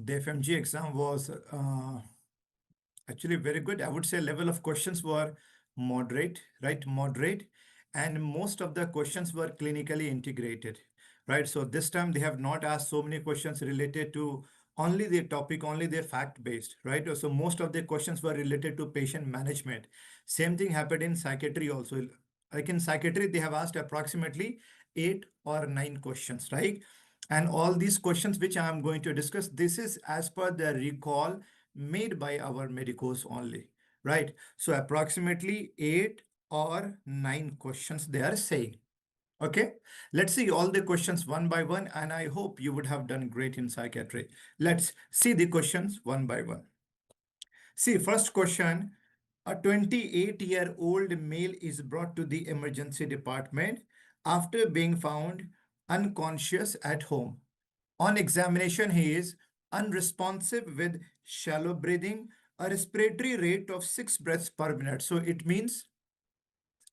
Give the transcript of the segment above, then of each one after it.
The FMG exam was actually very good. I would say level of questions were moderate, right? Moderate. And most of the questions were clinically integrated, right? So this time they have not asked so many questions related to only the topic, only their fact-based, right? So most of the questions were related to patient management. Same thing happened in psychiatry also. Like in psychiatry, they have asked approximately 8 or 9 questions, right? And all these questions which I am going to discuss, this is as per the recall made by our medicos only, right? So approximately 8 or 9 questions they are saying. Okay, let's see all the questions one by one, and I hope you would have done great in psychiatry. Let's see the questions one by one. See, first question, a 28-year-old male is brought to the emergency department after being found unconscious at home. On examination, he is unresponsive with shallow breathing, a respiratory rate of 6 breaths per minute. So it means,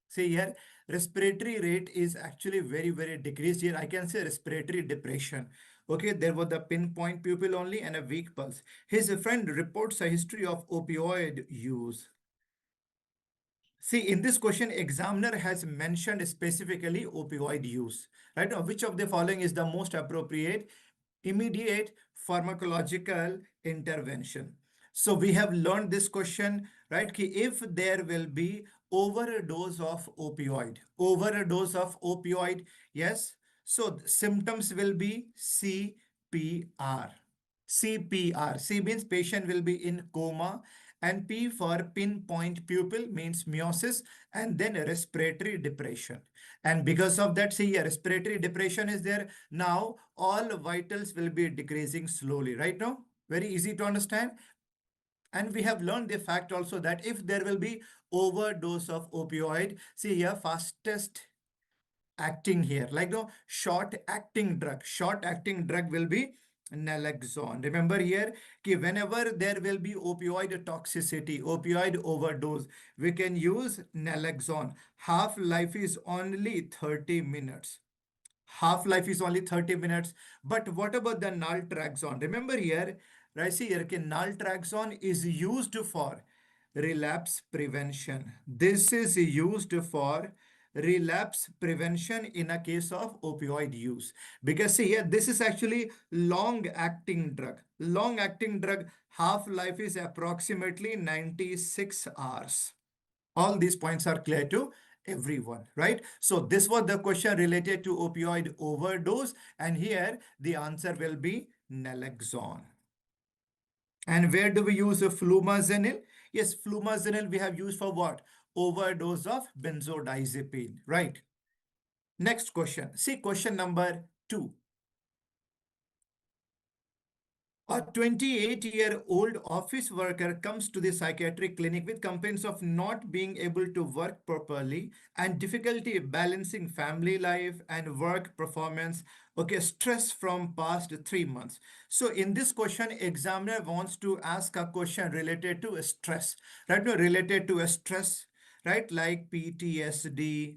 see here, respiratory rate is actually very, very decreased here. I can say respiratory depression. Okay, there was the pinpoint pupil only and a weak pulse. His friend reports a history of opioid use. See, in this question, examiner has mentioned specifically opioid use, right? Now, which of the following is the most appropriate immediate pharmacological intervention? So we have learned this question, right? Ki if there will be overdose of opioid, yes. So symptoms will be CPR. CPR. C means patient will be in coma, and P for pinpoint pupil means meiosis, and then respiratory depression. And because of that, see, respiratory depression is there. Now all vitals will be decreasing slowly, right? Now, very easy to understand. And we have learned the fact also that if there will be overdose of opioid, see here, fastest acting here, like no short acting drug will be naloxone. Remember here कि whenever there will be opioid toxicity, opioid overdose, we can use naloxone. Half life is only 30 minutes. Half-life is only 30 minutes. But what about the naltrexone? Remember here, right? See here, okay, naltrexone is used for relapse prevention. This is used for relapse prevention in a case of opioid use. Because see here, this is actually long-acting drug. Long-acting drug, half-life is approximately 96 hours. All these points are clear to everyone, right? So this was the question related to opioid overdose, and here the answer will be naloxone. And where do we use flumazenil? Yes, flumazenil we have used for what? Overdose of benzodiazepine, right? Next question. See question number 2. A 28-year-old office worker comes to the psychiatric clinic with complaints of not being able to work properly and difficulty balancing family life and work performance. Okay, stress from past 3 months. So in this question, examiner wants to ask a question related to stress, right? No, related to a stress, right? Like PTSD,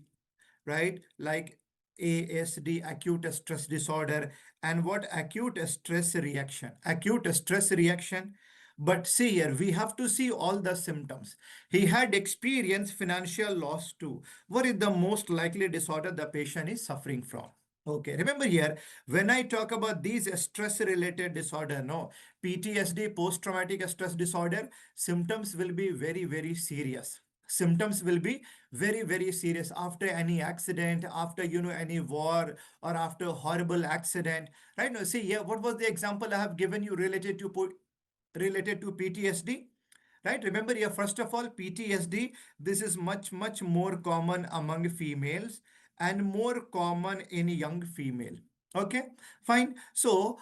right? Like ASD, acute stress disorder, and what acute stress reaction? Acute stress reaction. But see here, we have to see all the symptoms. He had experienced financial loss too. What is the most likely disorder the patient is suffering from? Okay, remember here, when I talk about these stress-related disorder, no, PTSD, post-traumatic stress disorder, symptoms will be very, very serious. Symptoms will be very, very serious after any accident, after, any war, or after horrible accident, right? Now, see here, what was the example I have given you related to PTSD? Right, remember here, first of all, PTSD, this is much, much more common among females and more common in young female. Okay, fine. So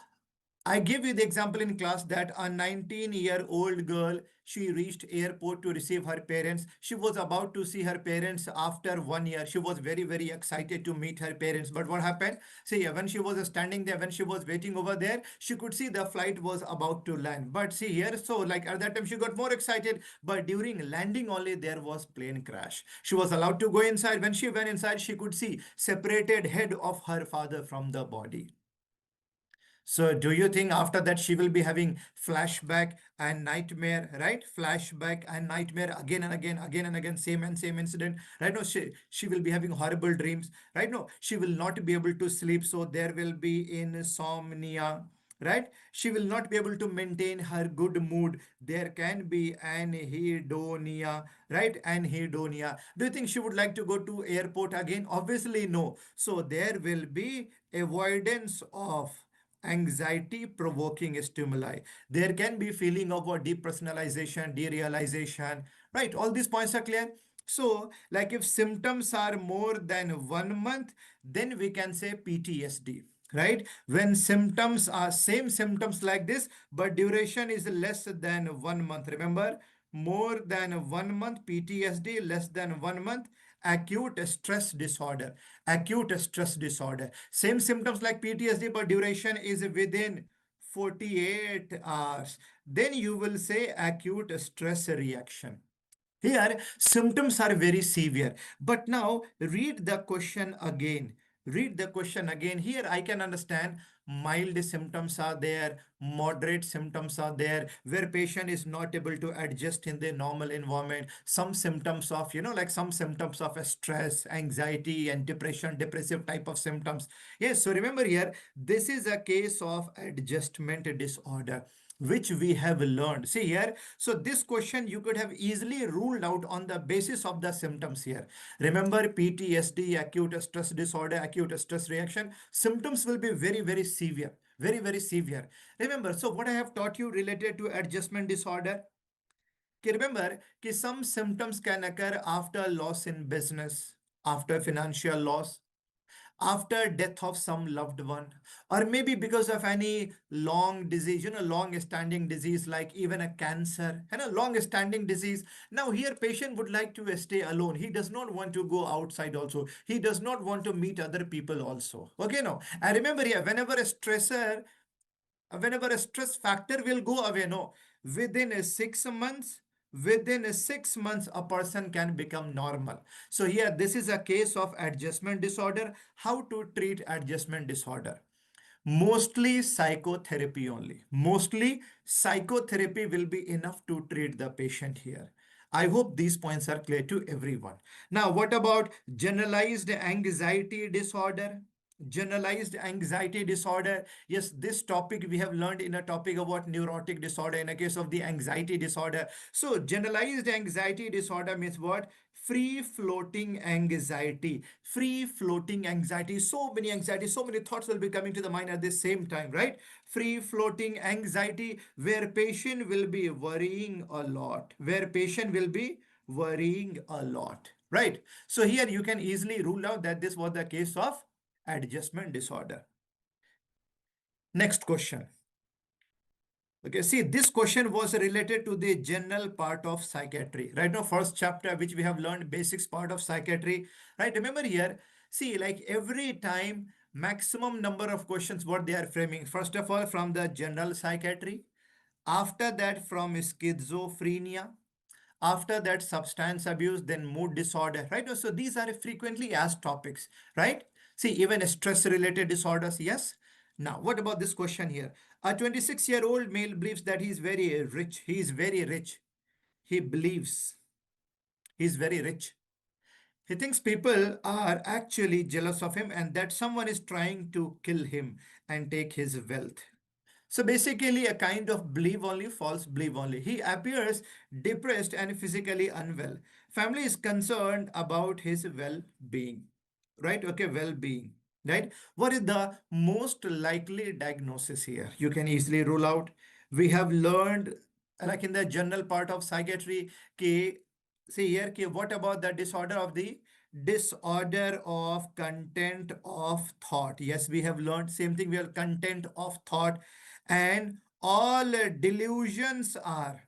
I gave you the example in class that a 19-year-old girl, she reached airport to receive her parents. She was about to see her parents after 1 year. She was very, very excited to meet her parents. But what happened? See, when she was standing there, when she was waiting over there, she could see the flight was about to land. But see here, so like at that time, she got more excited. But during landing only, there was plane crash. She was allowed to go inside. When she went inside, she could see separated head of her father from the body. So do you think after that she will be having flashback and nightmare, right? Flashback and nightmare again and again, same and same incident, right? No, she will be having horrible dreams, right? No, she will not be able to sleep, so there will be insomnia, right? She will not be able to maintain her good mood. There can be anhedonia, right? Anhedonia. Do you think she would like to go to airport again? Obviously no. So there will be avoidance of anxiety provoking stimuli. There can be feeling of a depersonalization, derealization, right? All these points are clear. So like if symptoms are more than 1 month, then we can say PTSD, right? When symptoms are same symptoms like this, but duration is less than 1 month. Remember, more than 1 month, PTSD, less than 1 month, acute stress disorder. Acute stress disorder. Same symptoms like PTSD, but duration is within 48 hours. Then you will say acute stress reaction. Here, symptoms are very severe. But now, read the question again. Read the question again. Here, I can understand mild symptoms are there, moderate symptoms are there, where patient is not able to adjust in the normal environment. Some symptoms of, like some symptoms of stress, anxiety, and depression, depressive type of symptoms. Yes, so remember here, this is a case of adjustment disorder which we have learned. See here, so this question you could have easily ruled out on the basis of the symptoms here. Remember PTSD, acute stress disorder, acute stress reaction, symptoms will be very, very severe. Very, very severe. Remember, so what I have taught you related to adjustment disorder, remember some symptoms can occur after loss in business, after financial loss, after death of some loved one, or maybe because of any long disease, long standing disease like even a cancer and a long standing disease. Now here patient would like to stay alone. He does not want to go outside also. He does not want to meet other people also. Okay, no. And remember here, whenever a stress factor will go away, no, within 6 months, within 6 months a person can become normal. So here this is a case of adjustment disorder. How to treat adjustment disorder? Mostly psychotherapy only. Mostly psychotherapy will be enough to treat the patient here. I hope these points are clear to everyone. Now, what about generalized anxiety disorder? Generalized anxiety disorder. Yes, this topic we have learned in a topic about neurotic disorder in a case of the anxiety disorder. So, generalized anxiety disorder means what? Free floating anxiety. Free floating anxiety. So many anxieties, so many thoughts will be coming to the mind at the same time, right? Free floating anxiety, where patient will be worrying a lot. Where patient will be worrying a lot, right? So here you can easily rule out that this was the case of adjustment disorder. Next question. Okay, see, this question was related to the general part of psychiatry. Right now, first chapter, which we have learned basics part of psychiatry. Right, remember here, see, like every time, maximum number of questions, what they are framing. First of all, from the general psychiatry. After that, from schizophrenia. After that, substance abuse, then mood disorder, right? So these are frequently asked topics, right? See, even stress related disorders, yes. Now, what about this question here? A 26-year-old male believes that he's very rich. He is very rich. He believes he's very rich. He thinks people are actually jealous of him and that someone is trying to kill him and take his wealth. So basically, a kind of believe only, false believe only. He appears depressed and physically unwell. Family is concerned about his well being, right? Okay, well being, right? What is the most likely diagnosis here? You can easily rule out. We have learned, like in the general part of psychiatry, ki, see here, ki, what about the disorder of content of thought? Yes, we have learned same thing. We have content of thought, and all delusions are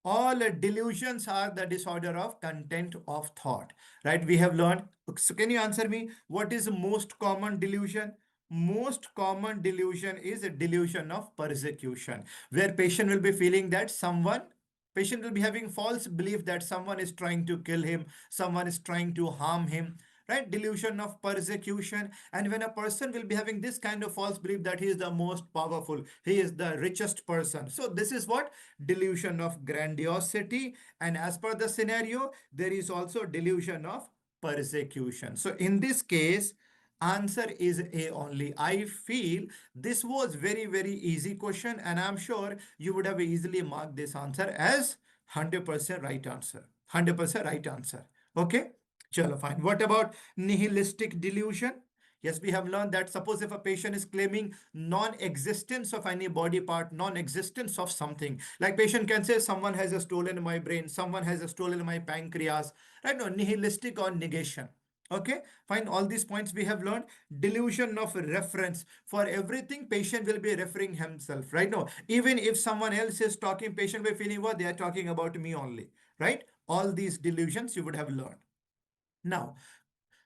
the disorder of content of thought, right? We have learned. So can you answer me, what is the most common delusion? Most common delusion is a delusion of persecution, where patient will be feeling that patient will be having false belief that someone is trying to kill him, someone is trying to harm him, right? Delusion of persecution. And when a person will be having this kind of false belief that he is the most powerful, he is the richest person. So this is what? Delusion of grandiosity. And as per the scenario, there is also delusion of persecution. So in this case, answer is A only. I feel this was very easy question, and I'm sure you would have easily marked this answer as 100% right answer. 100% right answer. Okay. Chalo, fine. What about nihilistic delusion? Yes, we have learned that suppose if a patient is claiming non-existence of any body part, non-existence of something, like patient can say someone has stolen my brain, someone has stolen my pancreas, right? No, nihilistic or negation. Okay, fine. All these points we have learned. Delusion of reference. For everything, patient will be referring himself, right? No, even if someone else is talking, patient will feeling what they are talking about me only, right? All these delusions you would have learned. Now,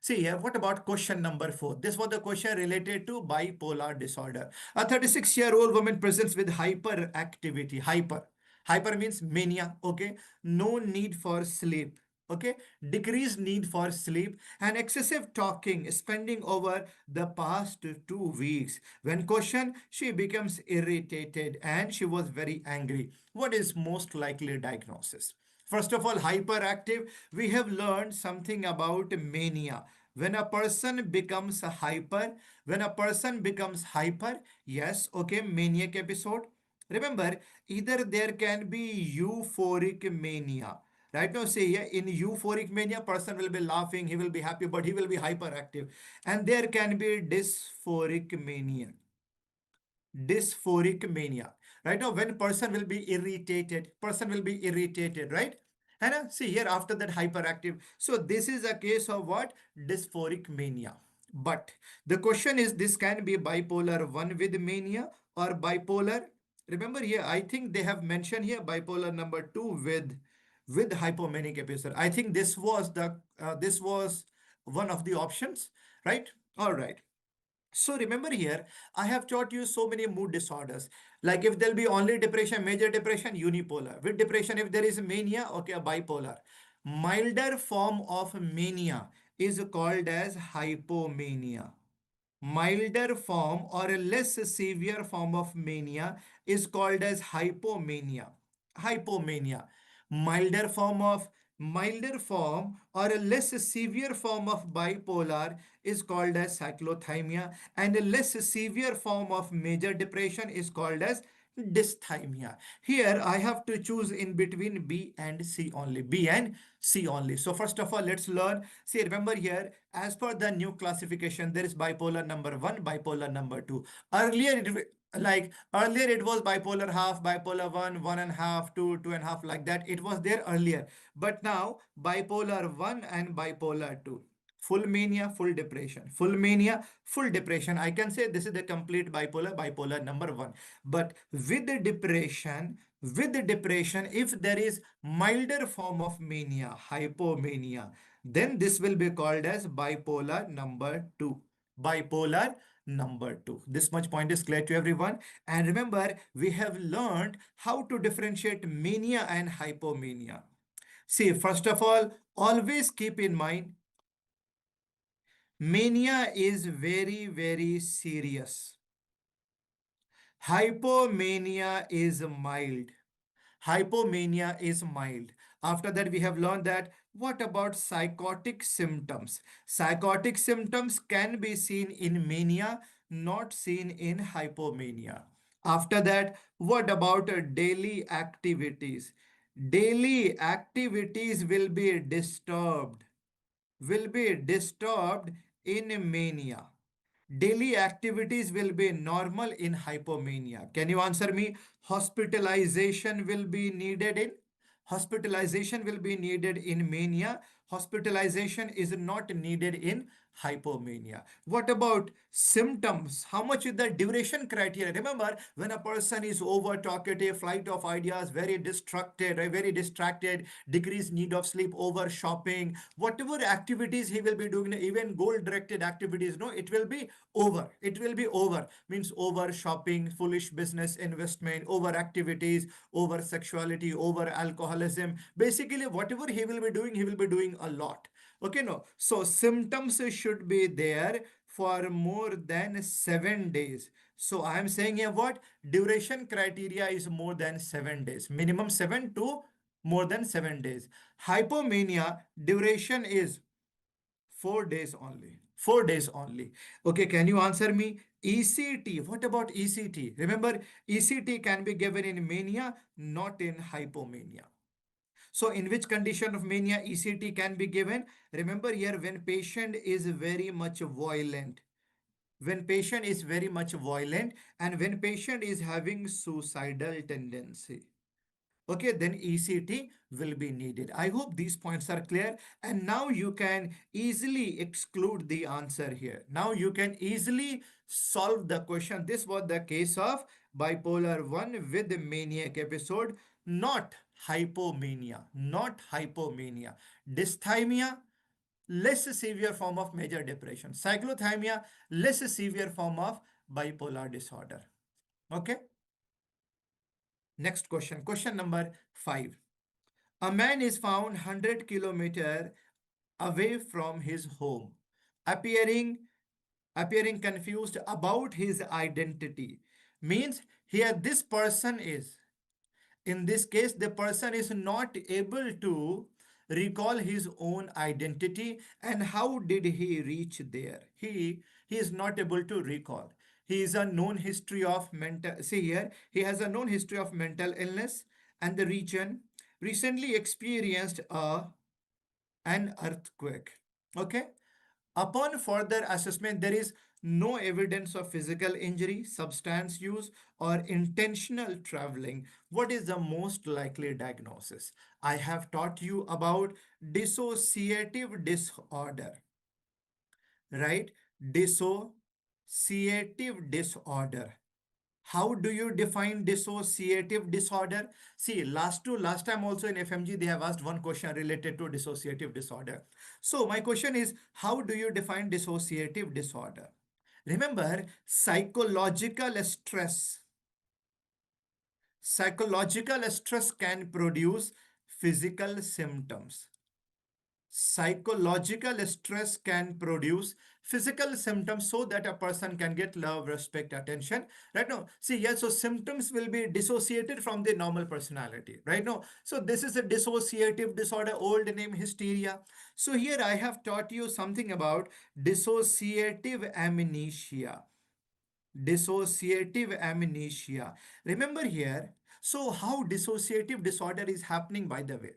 see here, what about question number 4? This was the question related to bipolar disorder. A 36-year-old woman presents with hyperactivity. Hyper means mania, okay? No need for sleep, okay? Decreased need for sleep and excessive talking, spending over the past 2 weeks. When questioned, she becomes irritated and she was very angry. What is most likely diagnosis? First of all, hyperactive, we have learned something about mania. When a person becomes when a person becomes hyper, yes, okay, maniac episode. Remember, either there can be euphoric mania. Right now, say here in euphoric mania, person will be laughing, he will be happy, but he will be hyperactive. And there can be dysphoric mania. Dysphoric mania. Right now, when person will be irritated, right? And see here after that hyperactive. So this is a case of what? Dysphoric mania. But the question is, this can be bipolar 1 with mania or bipolar. Remember here, I think they have mentioned here bipolar number 2 with hypomanic episode. I think this was one of the options, right? All right. So remember here, I have taught you so many mood disorders. Like if there'll be only depression, major depression, unipolar. With depression, if there is mania, okay, a bipolar. Milder form of mania is called as hypomania. Milder form or a less severe form of mania is called as hypomania. Hypomania. Milder form of milder form or a less severe form of bipolar is called as cyclothymia, and a less severe form of major depression is called as dysthymia. Here I have to choose in between B and C only. B and C only. So first of all, let's learn. See, remember here, as per the new classification, there is bipolar number 1, bipolar number 2. Earlier it was bipolar half, bipolar 1, one and a half, 2, two and a half, like that. It was there earlier. But now bipolar 1 and bipolar 2. Full mania, full depression. Full mania, full depression. I can say this is the complete bipolar number 1. But with the depression, if there is milder form of mania, hypomania, then this will be called as bipolar number 2. Bipolar number 2. This much point is clear to everyone. And remember, we have learned how to differentiate mania and hypomania. See, first of all, always keep in mind, mania is very serious. Hypomania is mild. Hypomania is mild. After that, we have learned that what about psychotic symptoms? Psychotic symptoms can be seen in mania, not seen in hypomania. After that, what about daily activities? Daily activities will be disturbed in mania. Daily activities will be normal in hypomania. Can you answer me? Hospitalization will be needed in Hospitalization will be needed in mania. Hospitalization is not needed in hypomania. What about symptoms? How much is the duration criteria? Remember, when a person is over talkative, flight of ideas, very distracted, decreased need of sleep, over shopping, whatever activities he will be doing, even goal directed activities, no, it will be over. It will be over. Means over shopping, foolish business investment, over activities, over sexuality, over alcoholism. Basically, whatever he will be doing a lot. Okay, no. So symptoms should be there for more than 7 days. So I am saying here what? Duration criteria is more than 7 days. Minimum 7 to more than 7 days. Hypomania duration is 4 days only. 4 days only. Okay, can you answer me? ECT. What about ECT? Remember, ECT can be given in mania, not in hypomania. So in which condition of mania ECT can be given? Remember here when patient is very much violent. When patient is very much violent and when patient is having suicidal tendency. Okay, then ECT will be needed. I hope these points are clear. And now you can easily exclude the answer here. Now you can easily solve the question. This was the case of bipolar 1 with the maniac episode, not hypomania, not hypomania. Dysthymia, less severe form of major depression. Cyclothymia, less severe form of bipolar disorder. Okay. Next question. Question number 5. A man is found 100 kilometers away from his home, appearing confused about his identity. Means here this person is, in this case the person is not able to recall his own identity and how did he reach there. He is not able to recall. He is a known history of mental, see here, he has a known history of mental illness and the region recently experienced an earthquake. Okay. Upon further assessment, there is no evidence of physical injury, substance use, or intentional traveling. What is the most likely diagnosis? I have taught you about dissociative disorder, right? Dissociative disorder. How do you define dissociative disorder? See, last time also in FMG, they have asked one question related to dissociative disorder. So my question is, how do you define dissociative disorder? Remember, psychological stress. Psychological stress can produce physical symptoms. Psychological stress can produce physical symptoms so that a person can get love, respect, attention. Right now, see, yeah, so symptoms will be dissociated from the normal personality. Right now, so this is a dissociative disorder, old name hysteria. So here I have taught you something about dissociative amnesia. Dissociative amnesia. Remember here, so how dissociative disorder is happening, by the way?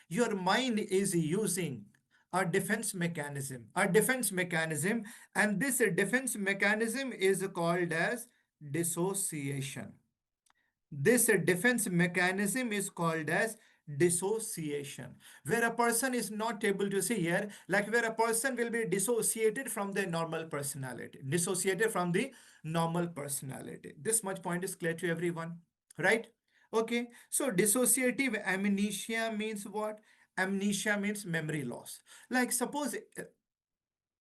Your mind is using a defense mechanism, and this defense mechanism is called as dissociation. This defense mechanism is called as dissociation, where a person is not able to see here, like where a person will be dissociated from the normal personality, dissociated from the normal personality. This much point is clear to everyone, right? Okay, so dissociative amnesia means what? Amnesia means memory loss. Like suppose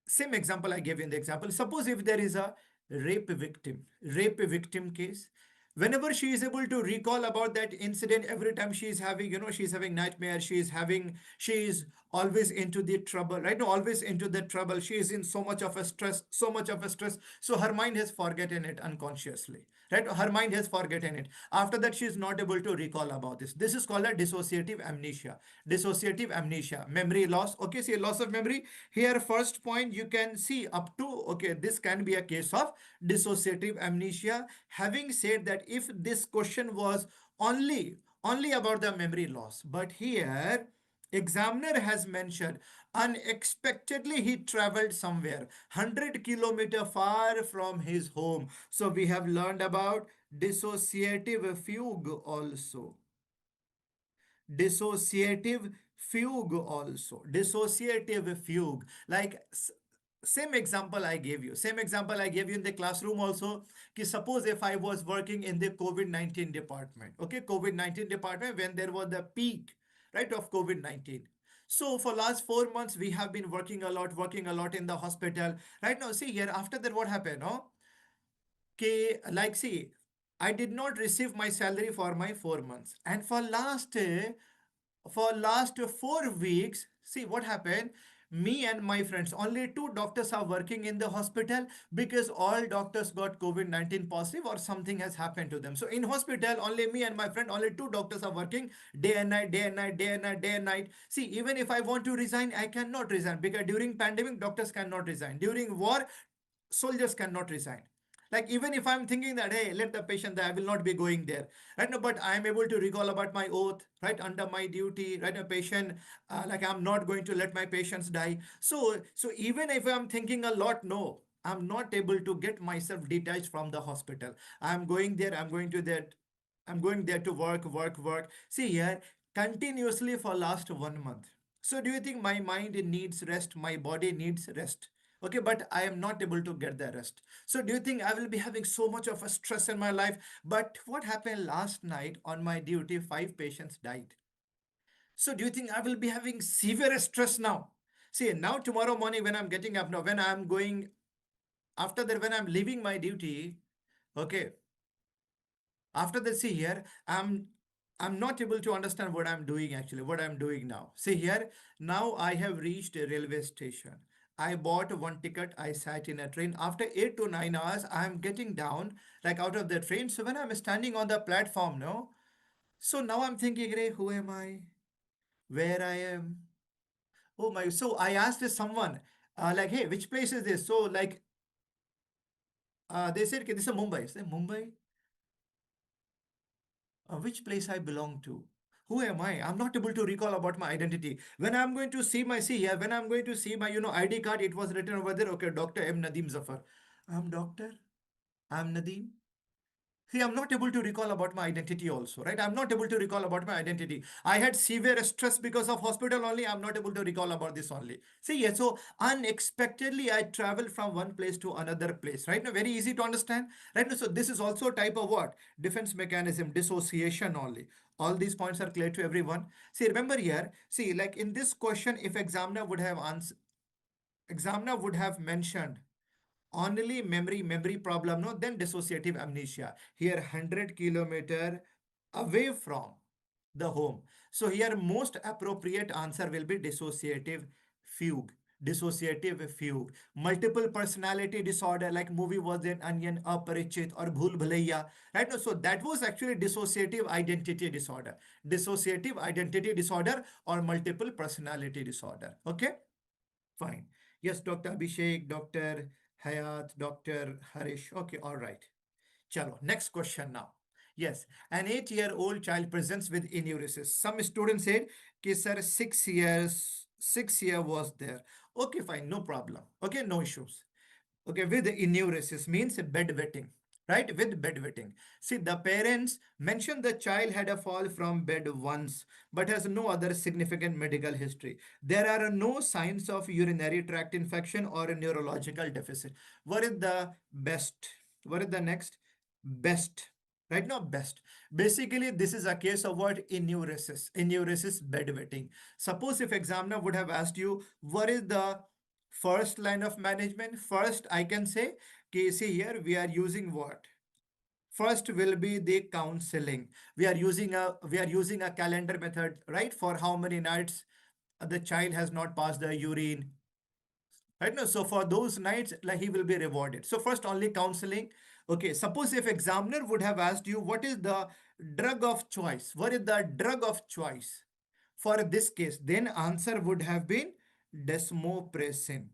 same example I gave in the example. Suppose if there is a rape victim case, whenever she is able to recall about that incident, every time she is having, she's having nightmare, she is always into the trouble, right? No, always into the trouble. She is in so much of a stress, so much of a stress. So her mind has forgotten it unconsciously, right? Her mind has forgotten it. After that, she is not able to recall about this. This is called a dissociative amnesia. Dissociative amnesia, memory loss. Okay, see, loss of memory. Here, first point you can see up to, okay, this can be a case of dissociative amnesia. Having said that, if this question was only about the memory loss, but here examiner has mentioned unexpectedly he traveled somewhere 100 kilometer far from his home. So we have learned about dissociative fugue also. Dissociative fugue also. Dissociative fugue. Like same example I gave you in the classroom also. Ki suppose if I was working in the COVID-19 department, okay, COVID-19 department when there was the peak, right, of COVID-19. So for last 4 months, we have been working a lot in the hospital. Right now, see here, after that, what happened? No? Like, see, I did not receive my salary for my 4 months. And for last 4 weeks, see what happened? Me and my friends, only two doctors are working in the hospital because all doctors got COVID-19 positive or something has happened to them. So in hospital, only me and my friend, only two doctors are working day and night, day and night, day and night, day and night. See, even if I want to resign, I cannot resign because during pandemic, doctors cannot resign. During war, soldiers cannot resign. Like even if I'm thinking that, hey, let the patient die, I will not be going there, right? No, but I am able to recall about my oath, right, under my duty, right? A patient, like I'm not going to let my patients die. So even if I'm thinking a lot, no, I'm not able to get myself detached from the hospital. I'm going there. I'm going there to work, work, work. See here, continuously for last 1 month. So do you think my mind needs rest? My body needs rest. Okay, but I am not able to get the rest. So do you think I will be having so much of a stress in my life? But what happened last night on my duty? Five patients died. So do you think I will be having severe stress now? See, now tomorrow morning when I'm getting up now, when I'm going after that, when I'm leaving my duty, okay, after that, see here, I'm not able to understand what I'm doing actually, what I'm doing now. See here, now I have reached a railway station. I bought one ticket, I sat in a train. After 8 to 9 hours, I'm getting down like out of the train. So when I'm standing on the platform, no, so now I'm thinking, hey, who am I? Where I am? Oh my, so I asked someone, like, hey, which place is this? So like they said, okay, this is Mumbai. I said, Mumbai? Which place I belong to. Who am I? I'm not able to recall about my identity. When I'm going to see my see here, when I'm going to see my ID card, it was written over there. Okay, Doctor M Nadeem Zafar. I'm doctor. I'm Nadeem. See, I'm not able to recall about my identity also, right? I'm not able to recall about my identity. I had severe stress because of hospital only. I'm not able to recall about this only. See, yeah, so unexpectedly I travel from one place to another place, right? Now, very easy to understand, right? Now, so this is also a type of what? Defense mechanism, dissociation only. All these points are clear to everyone. See, remember here, see, like in this question, if examiner would have mentioned only memory problem, no, then dissociative amnesia. Here 100 kilometer away from the home. So here most appropriate answer will be dissociative fugue. Multiple personality disorder like movie was an onion, aparichit or bhul bhulaiya, right? No, so that was actually dissociative identity disorder or multiple personality disorder. Okay, fine. Yes, Dr. Abhishek, Dr. Hayat, Dr. Harish. Okay, all right. Chalo, next question now. Yes, an 8-year-old child presents with enuresis. Some students said, "Ki sir, 6 years, 6 year was there." Okay, fine, no problem. Okay, no issues. Okay, with enuresis means bedwetting, right? With bedwetting. See, the parents mentioned the child had a fall from bed once, but has no other significant medical history. There are no signs of urinary tract infection or a neurological deficit. What is the best? What is the next? Best. Right now, best. Basically, this is a case of what? Enuresis bedwetting. Suppose if examiner would have asked you, what is the first line of management? First, I can say, okay, see here, we are using what? First will be the counseling. We are using a calendar method, right? For how many nights the child has not passed the urine, right? No, so for those nights, like he will be rewarded. So first only counseling. Okay, suppose if examiner would have asked you what is the drug of choice, what is the drug of choice for this case, then answer would have been desmopressin.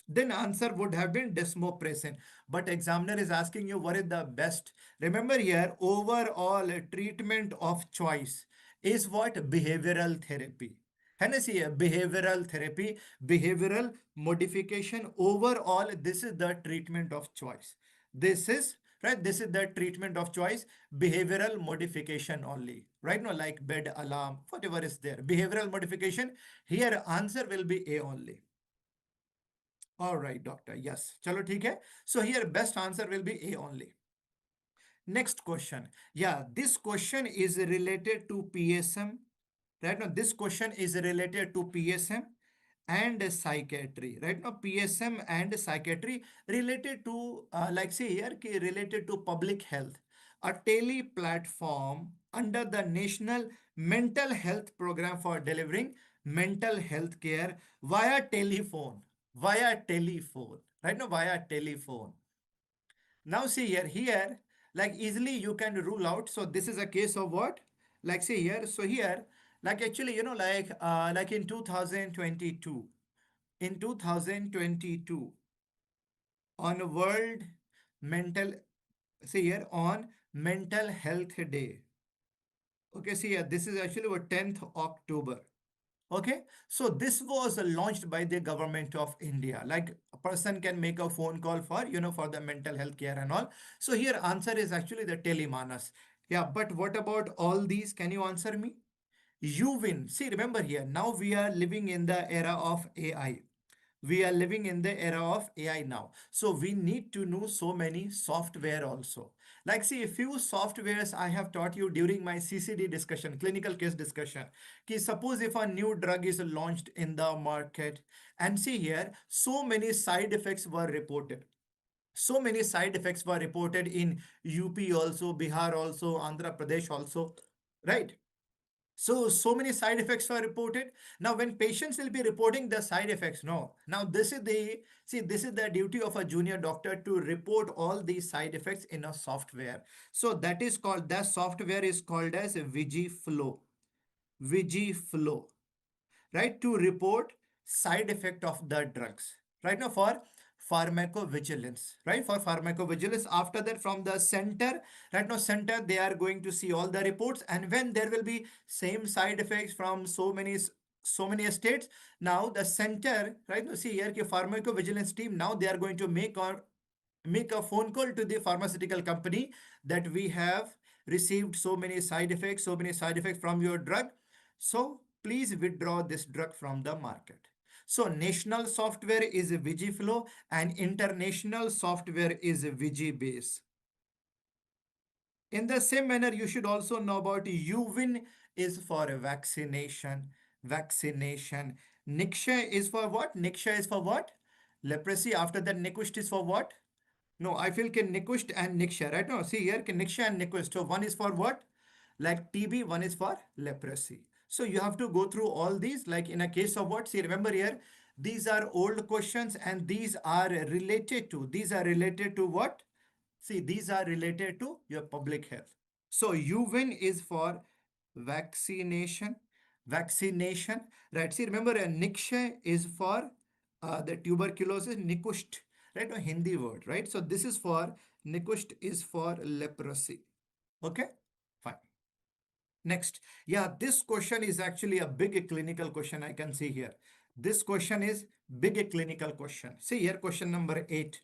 Then answer would have been desmopressin. But examiner is asking you what is the best. Remember here, overall treatment of choice is what? Behavioral therapy. है ना, see, behavioral therapy, behavioral modification. Overall, this is the treatment of choice. This is right. This is the treatment of choice. Behavioral modification only. Right now, like bed alarm, whatever is there. Behavioral modification. Here, answer will be A only. All right, doctor. Yes. Chalo, theek hai. So here best answer will be A only. Next question. Yeah, this question is related to PSM. Right now, this question is related to PSM and psychiatry. Right now, PSM and psychiatry related to, like say here, related to public health. A tele platform under the National Mental Health Program for delivering mental health care via telephone. Via telephone. Right now, via telephone. Now see here, like easily you can rule out. So this is a case of what? Like see here. So here, like actually, like in 2022, in 2022, on World Mental, see here, on Mental Health Day. Okay, see here, this is actually what 10th October. Okay, so this was launched by the government of India. Like a person can make a phone call for, for the mental health care and all. So here answer is actually the telemanas. Yeah, but what about all these? Can you answer me? You win. See, remember here, now we are living in the era of AI. We are living in the era of AI now. So we need to know so many software also. Like see, a few softwares I have taught you during my CCD discussion, clinical case discussion. Ki suppose if a new drug is launched in the market, and see here, so many side effects were reported. So many side effects were reported in UP also, Bihar also, Andhra Pradesh also, right? So many side effects were reported. Now, when patients will be reporting the side effects, no. Now, this is the duty of a junior doctor to report all these side effects in a software. So that software is called as VigiFlow. VigiFlow, right, to report side effect of the drugs, right, now for pharmacovigilance, right, for pharmacovigilance. After that, from the center, right, now center, they are going to see all the reports, and when there will be same side effects from so many states, now the center, right, now see here ki pharmacovigilance team, now they are going to make a phone call to the pharmaceutical company that we have received so many side effects from your drug. So please withdraw this drug from the market. So national software is Vigiflow and international software is Vigibase. In the same manner, you should also know about UWIN is for vaccination. Vaccination. Niksha is for what? Niksha is for what? Leprosy. After that, Nikusht is for what? No, I feel can Nikusht and Niksha, right? No, see here, can Niksha and Nikusht. So one is for what? Like TB, one is for leprosy. So you have to go through all these, like in a case of what? See, remember here, these are old questions and these are related to what? See, these are related to your public health. So UWIN is for vaccination. Vaccination, right? See, remember, Nikshay is for the tuberculosis, Nikusht, right? A Hindi word, right? So this is for Nikusht is for leprosy. Okay, fine. Next, yeah, this question is actually a big clinical question. I can see here. This question is big clinical question. See here, question number 8.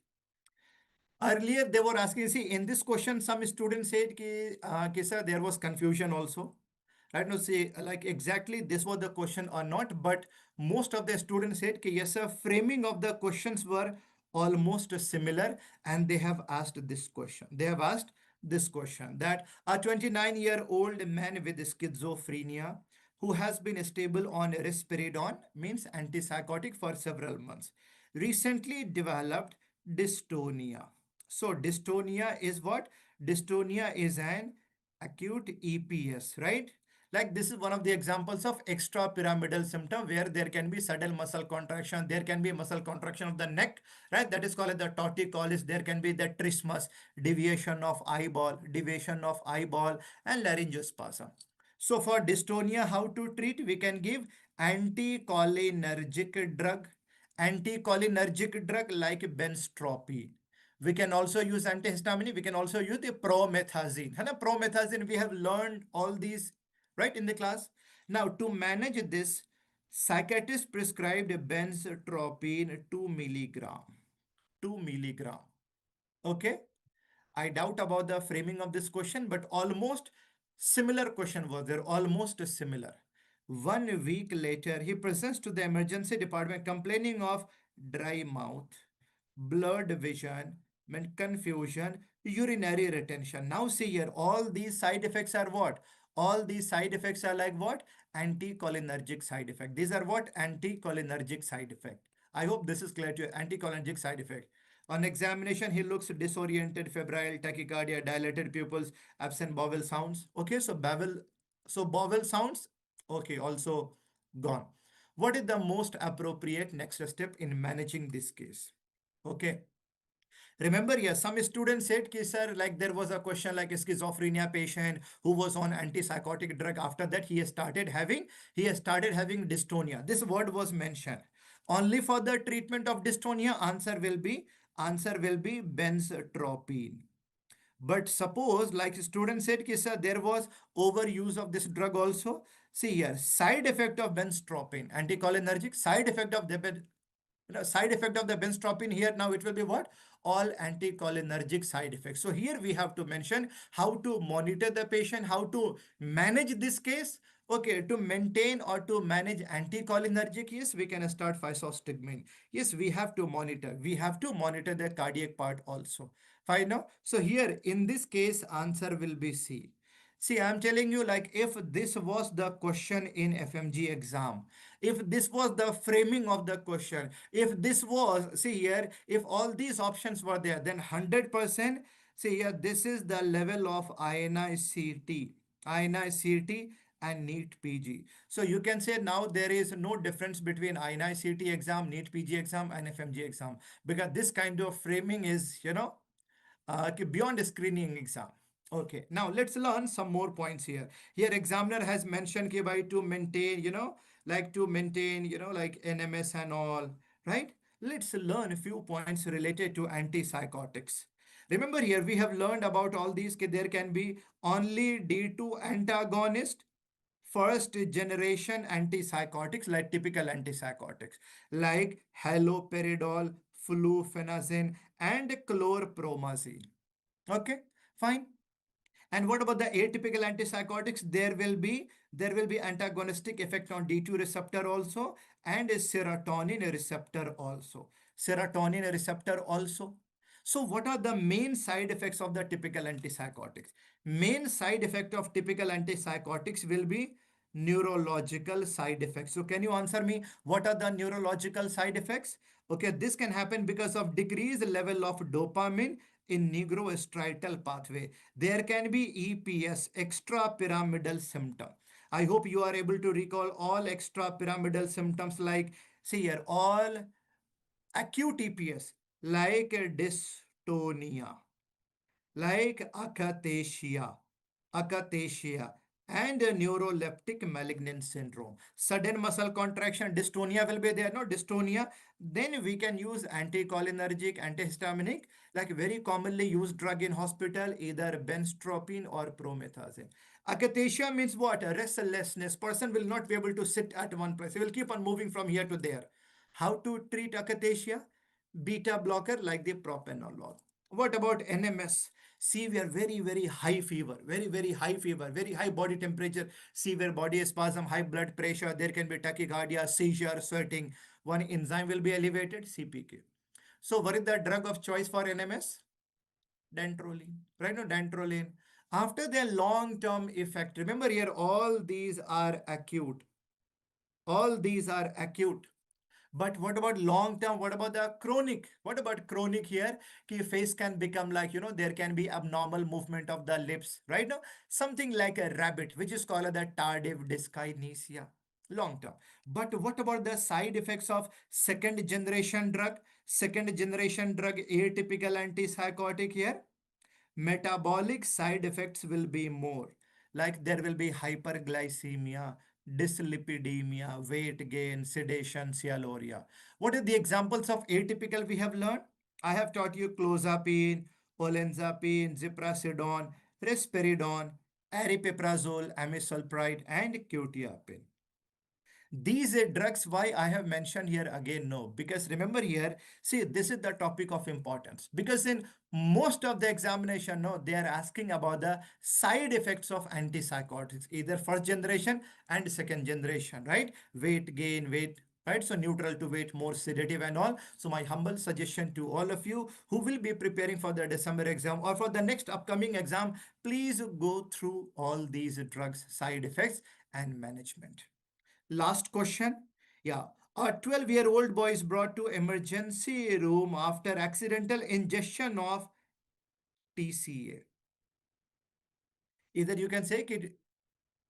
Earlier, they were asking, see, in this question, some students said ki sir, there was confusion also. Right now, see, like exactly this was the question or not, but most of the students said ki yes, sir, framing of the questions were almost similar, and they have asked this question. They have asked this question that a 29-year-old man with schizophrenia who has been stable on risperidone, means antipsychotic, for several months, recently developed dystonia. So dystonia is what? Dystonia is an acute EPS, right? Like this is one of the examples of extrapyramidal symptom where there can be sudden muscle contraction, there can be muscle contraction of the neck, right? That is called the torticollis. There can be the trismus, deviation of eyeball, and laryngospasm. So for dystonia, how to treat? We can give anticholinergic drug like benztropine. We can also use antihistamine. We can also use the promethazine. है ना? Promethazine, we have learned all these, right, in the class. Now, to manage this, psychiatrist prescribed benztropine 2 milligram. 2 milligram. Okay. I doubt about the framing of this question, but almost similar question was there, almost similar. 1 week later, he presents to the emergency department complaining of dry mouth, blurred vision, confusion, urinary retention. Now see here, all these side effects are what? All these side effects are like what? Anticholinergic side effect. These are what? Anticholinergic side effect. I hope this is clear to you. Anticholinergic side effect. On examination, he looks disoriented, febrile, tachycardia, dilated pupils, absent bowel sounds. Okay, so bowel sounds, okay, also gone. What is the most appropriate next step in managing this case? Okay. Remember, yes, some students said, ki, sir, like there was a question like a schizophrenia patient who was on antipsychotic drug. After that, he has started having dystonia. This word was mentioned. Only for the treatment of dystonia, answer will be benztropine. But suppose, like student said, ki, sir, there was overuse of this drug also. See here, side effect of benztropine, anticholinergic, side effect of the benztropine here. Now it will be what? All anticholinergic side effects. So here we have to mention how to monitor the patient, how to manage this case. Okay, to maintain or to manage anticholinergic, yes, we can start physostigmine. Yes, we have to monitor. We have to monitor the cardiac part also. Fine now. So here in this case, answer will be C. See, I'm telling you, like, if this was the question in FMG exam, if this was the framing of the question, if this was, see here, if all these options were there, then 100%, see here, this is the level of INI-CT and NEET PG. So you can say now there is no difference between INI-CT exam, NEET PG exam, and FMG exam, because this kind of framing is, beyond a screening exam. Okay, now let's learn some more points here. Here, examiner has mentioned ki bhai to maintain, like NMS and all, right? Let's learn a few points related to antipsychotics. Remember here, we have learned about all these ki there can be only D2 antagonist, first generation antipsychotics, like typical antipsychotics, like haloperidol, flufenazine, and chlorpromazine. Okay, fine. And what about the atypical antipsychotics? There will be antagonistic effect on D2 receptor also, and a serotonin receptor also. Serotonin receptor also. So what are the main side effects of the typical antipsychotics? Main side effect of typical antipsychotics will be neurological side effects. So can you answer me? What are the neurological side effects? Okay, this can happen because of decreased level of dopamine in nigrostriatal pathway. There can be EPS, extrapyramidal symptom. I hope you are able to recall all extrapyramidal symptoms, like, see here, all acute EPS, like dystonia, like akathisia, and neuroleptic malignant syndrome. Sudden muscle contraction, dystonia will be there, no? Dystonia. Then we can use anticholinergic, antihistaminic, like very commonly used drug in hospital, either benztropine or promethazine. Akathisia means what? Restlessness. Person will not be able to sit at one place. He will keep on moving from here to there. How to treat akathisia? Beta blocker like the propranolol. What about NMS? Severe, very, very high fever, very, very high fever, very high body temperature, severe body spasm, high blood pressure. There can be tachycardia, seizure, sweating. One enzyme will be elevated, CPK. So, what is the drug of choice for NMS? Dantrolene, right? No, dantrolene. After their long-term effect, remember here, all these are acute. All these are acute. But what about long term? What about the chronic? What about chronic here? Ki face can become like, there can be abnormal movement of the lips, right? Now, something like a rabbit, which is called the tardive dyskinesia, long term. But what about the side effects of second generation drug? Second generation drug, atypical antipsychotic here. Metabolic side effects will be more, like there will be hyperglycemia, dyslipidemia, weight gain, sedation, cyalorrhea. What are the examples of atypical we have learned? I have taught you clozapine, olanzapine, ziprasidone, risperidone, aripiprazole, amisulpride, and quetiapine. These drugs, why I have mentioned here again, no, because remember here, see, this is the topic of importance, because in most of the examination, no, they are asking about the side effects of antipsychotics, either first generation and second generation, right? Weight gain, weight, right? So neutral to weight, more sedative and all. So my humble suggestion to all of you who will be preparing for the December exam or for the next upcoming exam, please go through all these drugs, side effects, and management. Last question. Yeah. A 12-year-old boy is brought to emergency room after accidental ingestion of TCA. Either you can say it,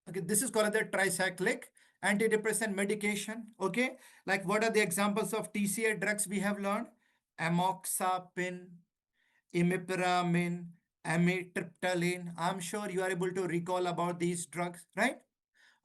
okay, this is called the tricyclic antidepressant medication. Okay, like what are the examples of TCA drugs we have learned? Amoxapine, imipramine, amitriptyline. I'm sure you are able to recall about these drugs, right?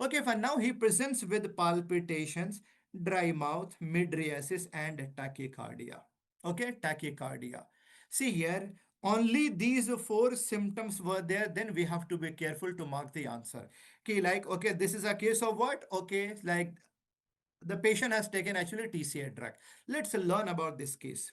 Okay, fine. Now he presents with palpitations, dry mouth, mydriasis, and tachycardia. Okay, tachycardia. See here, only these four symptoms were there. Then we have to be careful to mark the answer. Okay, like, okay, this is a case of what? Okay, like the patient has taken actually TCA drug. Let's learn about this case.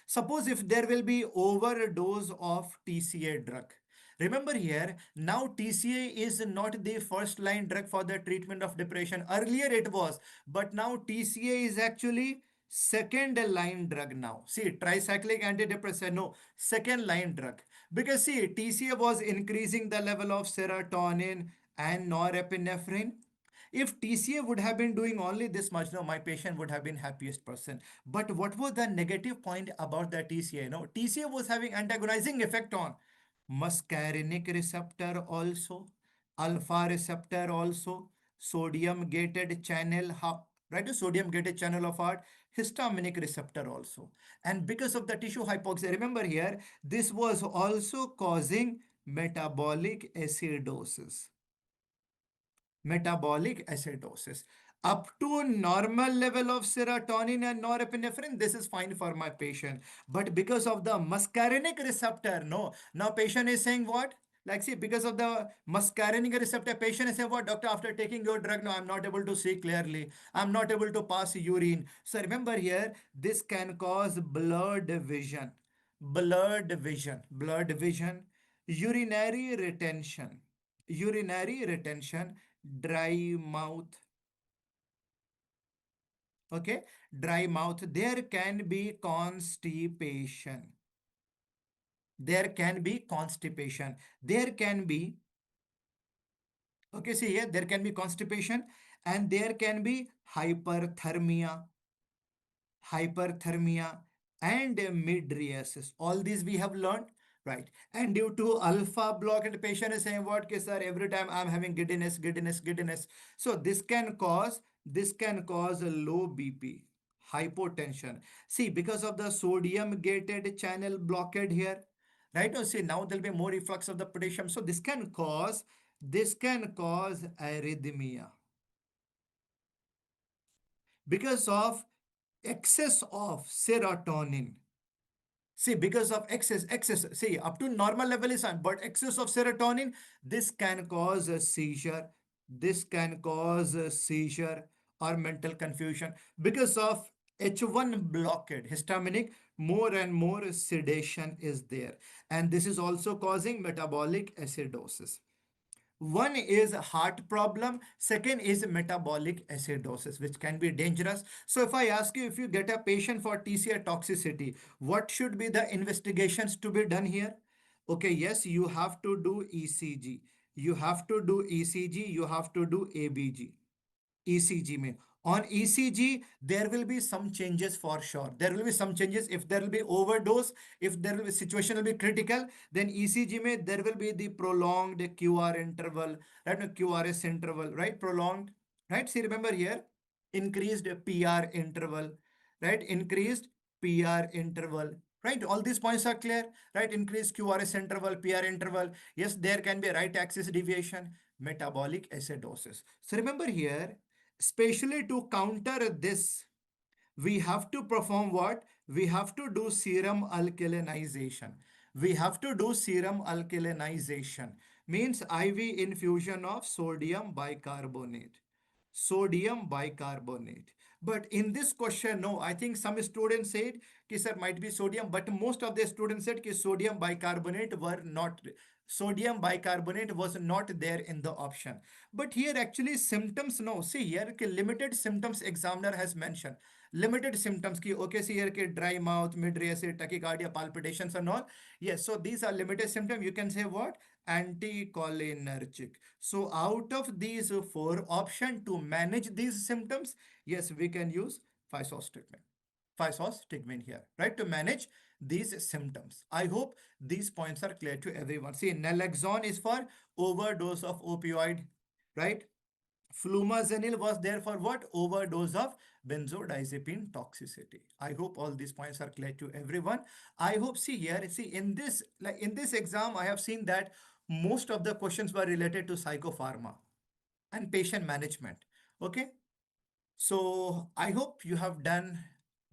Suppose if there will be overdose of TCA drug. Remember here, now TCA is not the first line drug for the treatment of depression. Earlier it was, but now TCA is actually second line drug now. See, tricyclic antidepressant, no, second line drug. Because see, TCA was increasing the level of serotonin and norepinephrine. If TCA would have been doing only this much, no, my patient would have been happiest person. But what was the negative point about the TCA? No, TCA was having antagonizing effect on muscarinic receptor also, alpha receptor also, sodium gated channel, right? Sodium gated channel of heart, histaminic receptor also. And because of the tissue hypoxia, remember here, this was also causing metabolic acidosis. Metabolic acidosis. Up to normal level of serotonin and norepinephrine, this is fine for my patient. But because of the muscarinic receptor, no. Now patient is saying what? Like see, because of the muscarinic receptor, patient is saying what? Doctor, after taking your drug, no, I'm not able to see clearly. I'm not able to pass urine. So remember here, this can cause blurred vision. Blurred vision. Blurred vision. Urinary retention. Urinary retention, dry mouth. Okay, dry mouth. There can be constipation. There can be constipation. There can be, okay, see here, there can be constipation and there can be hyperthermia, hyperthermia, and mydriasis. All these we have learned, right? And due to alpha blockade, patient is saying what, okay, sir, every time I'm having giddiness, giddiness, giddiness. So this can cause a low BP, hypotension. See, because of the sodium gated channel blockade here, right? Now see, now there'll be more efflux of the potassium. So this can cause arrhythmia because of excess of serotonin. See, because of excess, see, up to normal level is fine, but excess of serotonin, this can cause a seizure. This can cause a seizure or mental confusion because of H1 blockade, histaminic, more and more sedation is there. And this is also causing metabolic acidosis. One is heart problem, second is metabolic acidosis, which can be dangerous. So if I ask you, if you get a patient for TCA toxicity, what should be the investigations to be done here? Okay, yes, you have to do ECG. You have to do ECG, you have to do ABG. ECG में. On ECG, there will be some changes for sure. There will be some changes. If there will be overdose, if there will be situation will be critical, then ECG में there will be the prolonged QR interval, right? No, QRS interval, right? Prolonged, right? See, remember here, increased PR interval, right? Increased PR interval, right? All these points are clear, right? Increased QRS interval, PR interval. Yes, there can be right axis deviation, metabolic acidosis. So remember here, especially to counter this, we have to perform what? We have to do serum alkalinization. We have to do serum alkalinization. Means IV infusion of sodium bicarbonate. Sodium bicarbonate. But in this question, no, I think some students said, कि sir, might be sodium, but most of the students said कि sodium bicarbonate was not there in the option. But here actually symptoms, no, see here कि limited symptoms examiner has mentioned. Limited symptoms ki okay, see here कि dry mouth, mydriasis, tachycardia, palpitations and all. Yes, so these are limited symptoms. You can say what? Anticholinergic. So out of these four options to manage these symptoms, yes, we can use physostigmine. Physostigmine here, right? To manage these symptoms. I hope these points are clear to everyone. See, naloxone is for overdose of opioid, right? Flumazenil was there for what? Overdose of benzodiazepine toxicity. I hope all these points are clear to everyone. I hope, see here, see in this, like in this exam, I have seen that most of the questions were related to psychopharma and patient management. Okay. So I hope you have done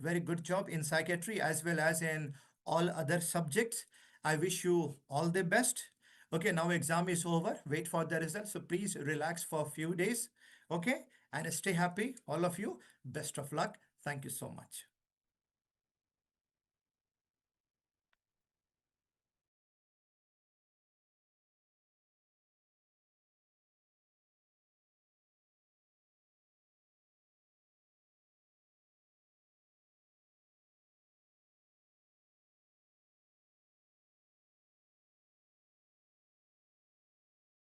very good job in psychiatry as well as in all other subjects. I wish you all the best. Okay, now exam is over. Wait for the results. So please relax for a few days. Okay, and stay happy, all of you. Best of luck. Thank you so much.